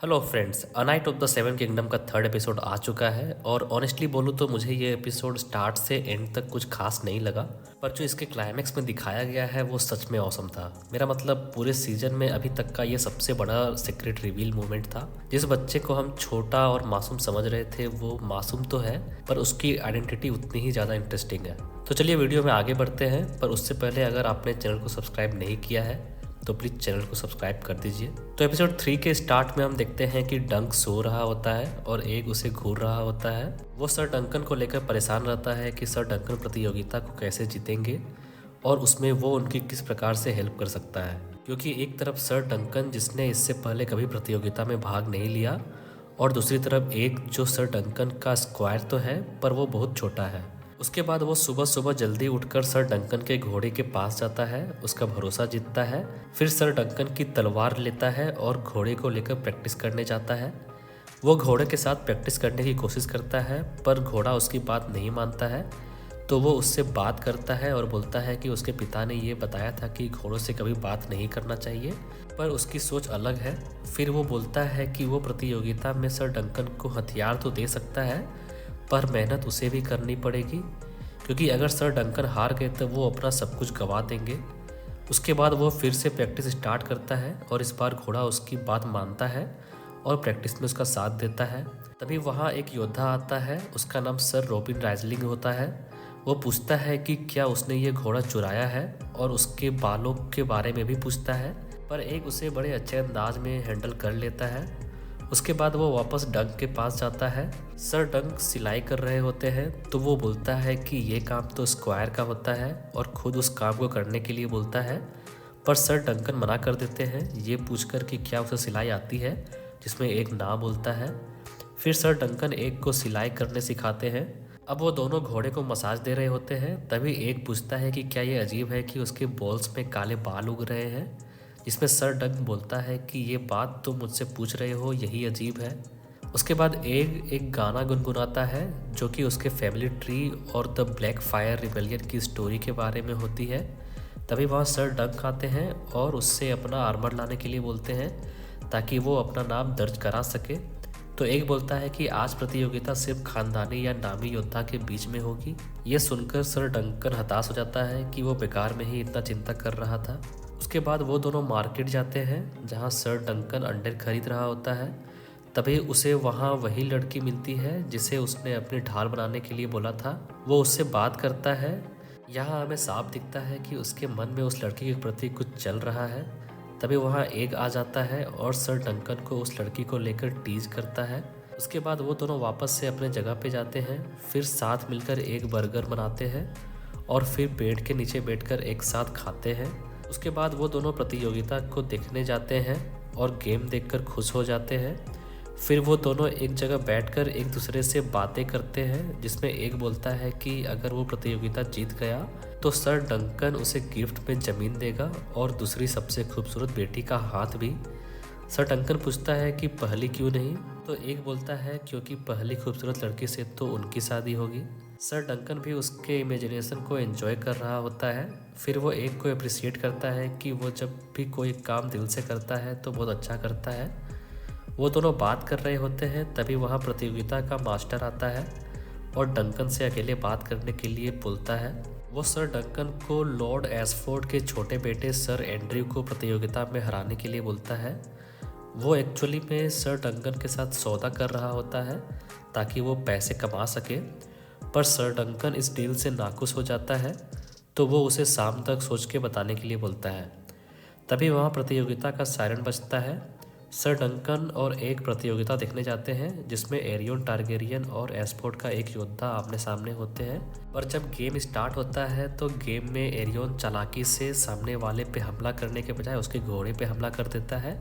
Hello friends, a night of the seven kingdom का third episode आ चुका है और ऑनेस्टली बोलूँ तो मुझे ये एपिसोड स्टार्ट से एंड तक कुछ खास नहीं लगा। पर जो इसके क्लाइमैक्स में दिखाया गया है वो सच में ऑसम था। मेरा मतलब पूरे सीजन में अभी तक का ये सबसे बड़ा सीक्रेट रिवील मोमेंट था। जिस बच्चे को हम छोटा और मासूम समझ रहे थे वो मासूम तो है, पर उसकी आइडेंटिटी उतनी ही ज़्यादा इंटरेस्टिंग है। तो चलिए वीडियो में आगे बढ़ते हैं, पर उससे पहले अगर आपने चैनल को सब्सक्राइब नहीं किया है तो प्लीज़ चैनल को सब्सक्राइब कर दीजिए। तो एपिसोड 3 के स्टार्ट में हम देखते हैं कि डंक सो रहा होता है और एक उसे घूर रहा होता है। वो सर डंकन को लेकर परेशान रहता है कि सर डंकन प्रतियोगिता को कैसे जीतेंगे और उसमें वो उनकी किस प्रकार से हेल्प कर सकता है, क्योंकि एक तरफ सर डंकन जिसने इससे पहले कभी प्रतियोगिता में भाग नहीं लिया और दूसरी तरफ एक जो सर डंकन का स्क्वायर तो है पर वो बहुत छोटा है। उसके बाद वो सुबह सुबह जल्दी उठकर सर डंकन के घोड़े के पास जाता है, उसका भरोसा जीतता है। फिर सर डंकन की तलवार लेता है और घोड़े को लेकर प्रैक्टिस करने जाता है। वो घोड़े के साथ प्रैक्टिस करने की कोशिश करता है पर घोड़ा उसकी बात नहीं मानता है। तो वो उससे बात करता है और बोलता है कि उसके पिता ने ये बताया था कि घोड़ों से कभी बात नहीं करना चाहिए, पर उसकी सोच अलग है। फिर वो बोलता है कि वो प्रतियोगिता में सर डंकन को हथियार तो दे सकता है पर मेहनत उसे भी करनी पड़ेगी, क्योंकि अगर सर डंकन हार गए तो वो अपना सब कुछ गंवा देंगे। उसके बाद वो फिर से प्रैक्टिस स्टार्ट करता है और इस बार घोड़ा उसकी बात मानता है और प्रैक्टिस में उसका साथ देता है। तभी वहाँ एक योद्धा आता है, उसका नाम सर रॉबिन राइजलिंग होता है। वो पूछता है कि क्या उसने ये घोड़ा चुराया है और उसके बालों के बारे में भी पूछता है, पर एक उसे बड़े अच्छे अंदाज में हैंडल कर लेता है। उसके बाद वो वापस डंक के पास जाता है। सर डंक सिलाई कर रहे होते हैं तो वो बोलता है कि ये काम तो स्क्वायर का होता है और खुद उस काम को करने के लिए बोलता है, पर सर डंकन मना कर देते हैं ये पूछकर कि क्या उसे सिलाई आती है, जिसमें एक ना बोलता है। फिर सर डंकन एक को सिलाई करने सिखाते हैं। अब वो दोनों घोड़े को मसाज दे रहे होते हैं, तभी एक पूछता है कि क्या ये अजीब है कि उसके बॉल्स में काले बाल उग रहे हैं, जिसमें सर डंक बोलता है कि ये बात तुम मुझसे पूछ रहे हो यही अजीब है। उसके बाद एक गाना गुनगुनाता है जो कि उसके फैमिली ट्री और द ब्लैक फायर रिबेलियन की स्टोरी के बारे में होती है। तभी वहाँ सर डंक आते हैं और उससे अपना आर्मर लाने के लिए बोलते हैं ताकि वो अपना नाम दर्ज करा सके। तो एक बोलता है कि आज प्रतियोगिता सिर्फ खानदानी या नामी योद्धा के बीच में होगी। ये सुनकर सर डंकन हताश हो जाता है कि वो बेकार में ही इतना चिंता कर रहा था। उसके बाद वो दोनों मार्केट जाते हैं जहाँ सर डंकन अंडे खरीद रहा होता है। तभी उसे वहाँ वही लड़की मिलती है जिसे उसने अपनी ढाल बनाने के लिए बोला था। वो उससे बात करता है। यहाँ हमें साफ दिखता है कि उसके मन में उस लड़की के प्रति कुछ चल रहा है। तभी वहाँ एक आ जाता है और सर डंकन को उस लड़की को लेकर टीज करता है। उसके बाद वो दोनों वापस से अपने जगह पे जाते हैं, फिर साथ मिलकर एक बर्गर बनाते हैं और फिर पेड़ के नीचे बैठकर एक साथ खाते हैं। उसके बाद वो दोनों प्रतियोगिता को देखने जाते हैं और गेम देखकर खुश हो जाते हैं। फिर वो दोनों एक जगह बैठकर एक दूसरे से बातें करते हैं, जिसमें एक बोलता है कि अगर वो प्रतियोगिता जीत गया तो सर डंकन उसे गिफ्ट में ज़मीन देगा और दूसरी सबसे खूबसूरत बेटी का हाथ भी। सर डंकन पूछता है कि पहली क्यों नहीं, तो एक बोलता है क्योंकि पहली खूबसूरत लड़की से तो उनकी शादी होगी। सर डंकन भी उसके इमेजिनेशन को एंजॉय कर रहा होता है। फिर वो एक को अप्रिसिएट करता है कि वो जब भी कोई काम दिल से करता है तो बहुत अच्छा करता है। वो दोनों बात कर रहे होते हैं, तभी वहाँ प्रतियोगिता का मास्टर आता है और डंकन से अकेले बात करने के लिए बोलता है। वो सर डंकन को लॉर्ड एशफोर्ड के छोटे बेटे सर एंड्रयू को प्रतियोगिता में हराने के लिए बोलता है। वो एक्चुअली में सर डंकन के साथ सौदा कर रहा होता है ताकि वो पैसे कमा सके, पर सर डंकन इस डील से नाखुश हो जाता है। तो वो उसे शाम तक सोच के बताने के लिए बोलता है। तभी वहाँ प्रतियोगिता का सायरन बजता है। सर डंकन और एक प्रतियोगिता देखने जाते हैं जिसमें एरियन टारगेरियन और एस्फोर्ड का एक योद्धा आमने सामने होते हैं। पर जब गेम स्टार्ट होता है तो गेम में एरियन चालाकी से सामने वाले पे हमला करने के बजाय उसके घोड़े पे हमला कर देता है,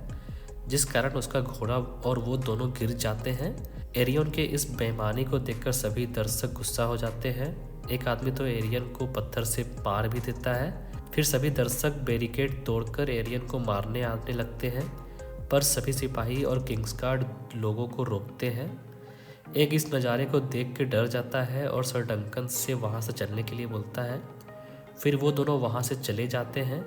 जिस कारण उसका घोड़ा और वो दोनों गिर जाते हैं। एरियन के इस बेईमानी को देखकर सभी दर्शक गुस्सा हो जाते हैं। एक आदमी तो एरियन को पत्थर से मार भी देता है। फिर सभी दर्शक बैरिकेड तोड़कर एरियन को मारने आने लगते हैं, पर सभी सिपाही और किंग्सगार्ड लोगों को रोकते हैं। एक इस नज़ारे को देख के डर जाता है और सर डंकन से वहाँ से चलने के लिए बोलता है। फिर वो दोनों वहाँ से चले जाते हैं।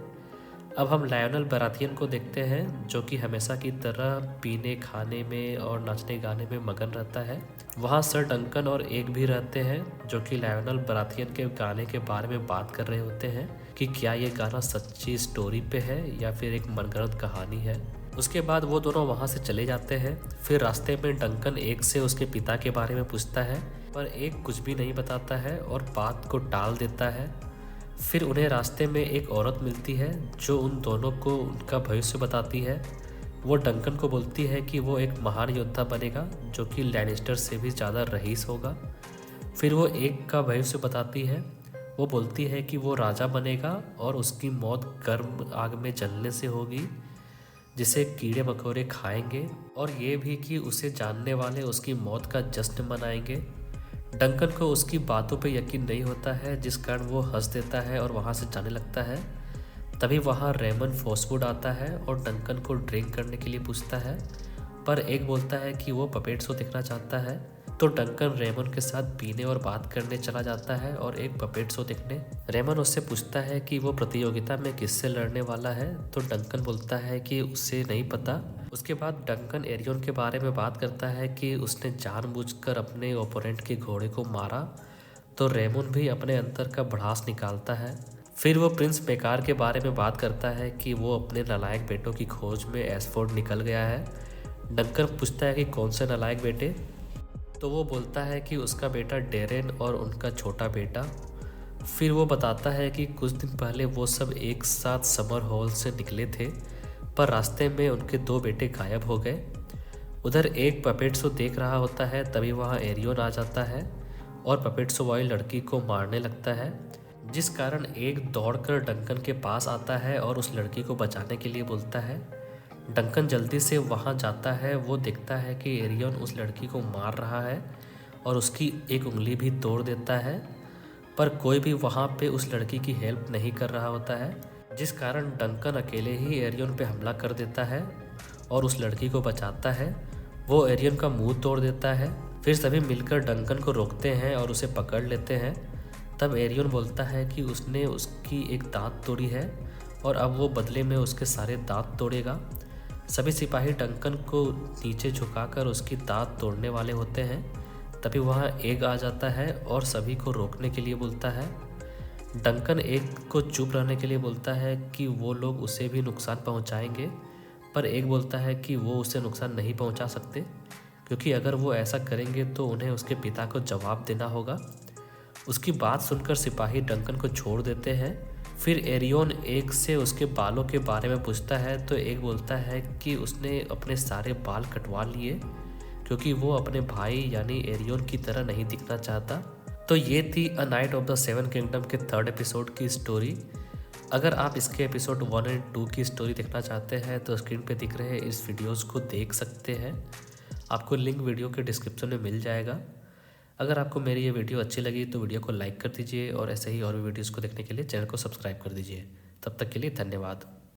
अब हम लायोनेल बराथियन को देखते हैं, जो कि हमेशा की तरह पीने खाने में और नाचने गाने में मगन रहता है। वहाँ सर डंकन और एक भी रहते हैं, जो कि लायोनेल बराथियन के गाने के बारे में बात कर रहे होते हैं कि क्या ये गाना सच्ची स्टोरी पे है या फिर एक मनगढ़ंत कहानी है। उसके बाद वो दोनों वहाँ से चले जाते हैं। फिर रास्ते में डंकन एक से उसके पिता के बारे में पूछता है, पर एक कुछ भी नहीं बताता है और बात को टाल देता है। फिर उन्हें रास्ते में एक औरत मिलती है जो उन दोनों को उनका भविष्य बताती है। वो डंकन को बोलती है कि वो एक महान योद्धा बनेगा जो कि लैनिस्टर से भी ज़्यादा रईस होगा। फिर वो एक का भविष्य बताती है। वो बोलती है कि वो राजा बनेगा और उसकी मौत गर्म आग में जलने से होगी, जिसे कीड़े मकोड़े खाएंगे, और ये भी कि उसे जानने वाले उसकी मौत का जश्न मनाएंगे। डंकन को उसकी बातों पे यकीन नहीं होता है, जिस कारण वो हंस देता है और वहाँ से जाने लगता है। तभी वहाँ रेमन फॉसवुड आता है और डंकन को ड्रिंक करने के लिए पूछता है, पर एक बोलता है कि वो पपेट शो देखना चाहता है। तो डंकन रेमन के साथ पीने और बात करने चला जाता है और एक पपेट शो देखने। रेमन उससे पूछता है कि वो प्रतियोगिता में किससे लड़ने वाला है, तो डंकन बोलता है कि उसे नहीं पता। उसके बाद डंकन एरियन के बारे में बात करता है कि उसने जानबूझकर अपने ओपोनेंट के घोड़े को मारा, तो रेमन भी अपने अंदर का भड़ास निकालता है। फिर वो प्रिंस बेकार के बारे में बात करता है कि वो अपने नालायक बेटों की खोज में एस्फोर्ड निकल गया है। डंकन पूछता है कि कौन से नालायक बेटे, तो वो बोलता है कि उसका बेटा डेरेन और उनका छोटा बेटा। फिर वो बताता है कि कुछ दिन पहले वो सब एक साथ समर हॉल से निकले थे, पर रास्ते में उनके 2 बेटे गायब हो गए। उधर एक पपेट शो देख रहा होता है, तभी वहाँ एरियन आ जाता है और पपेट शो वाली लड़की को मारने लगता है, जिस कारण एक दौड़कर डंकन के पास आता है और उस लड़की को बचाने के लिए बोलता है। डंकन जल्दी से वहाँ जाता है। वो देखता है कि एरियन उस लड़की को मार रहा है और उसकी एक उंगली भी तोड़ देता है, पर कोई भी वहाँ पे उस लड़की की हेल्प नहीं कर रहा होता है, जिस कारण डंकन अकेले ही एरियन पे हमला कर देता है और उस लड़की को बचाता है। वो एरियन का मुंह तोड़ देता है। फिर सभी मिलकर डंकन को रोकते हैं और उसे पकड़ लेते हैं। तब एरियन बोलता है कि उसने उसकी एक दांत तोड़ी है और अब वो बदले में उसके सारे दांत तोड़ेगा। सभी सिपाही डंकन को नीचे झुकाकर उसकी दांत तोड़ने वाले होते हैं। तभी वहाँ एग आ जाता है और सभी को रोकने के लिए बोलता है। डंकन एग को चुप रहने के लिए बोलता है कि वो लोग उसे भी नुकसान पहुँचाएंगे, पर एग बोलता है कि वो उसे नुकसान नहीं पहुँचा सकते, क्योंकि अगर वो ऐसा करेंगे तो उन्हें उसके पिता को जवाब देना होगा। उसकी बात सुनकर सिपाही डंकन को छोड़ देते हैं। फिर एरियन एक से उसके बालों के बारे में पूछता है, तो एक बोलता है कि उसने अपने सारे बाल कटवा लिए क्योंकि वो अपने भाई यानी एरियन की तरह नहीं दिखना चाहता। तो ये थी a night of the 7 kingdom के 3rd एपिसोड की स्टोरी। अगर आप इसके एपिसोड 1 और 2 की स्टोरी देखना चाहते हैं तो स्क्रीन पे दिख रहे इस वीडियोस को देख सकते हैं। आपको लिंक वीडियो के डिस्क्रिप्शन में मिल जाएगा। अगर आपको मेरी ये वीडियो अच्छी लगी तो वीडियो को लाइक कर दीजिए और ऐसे ही और भी वीडियोस को देखने के लिए चैनल को सब्सक्राइब कर दीजिए। तब तक के लिए धन्यवाद।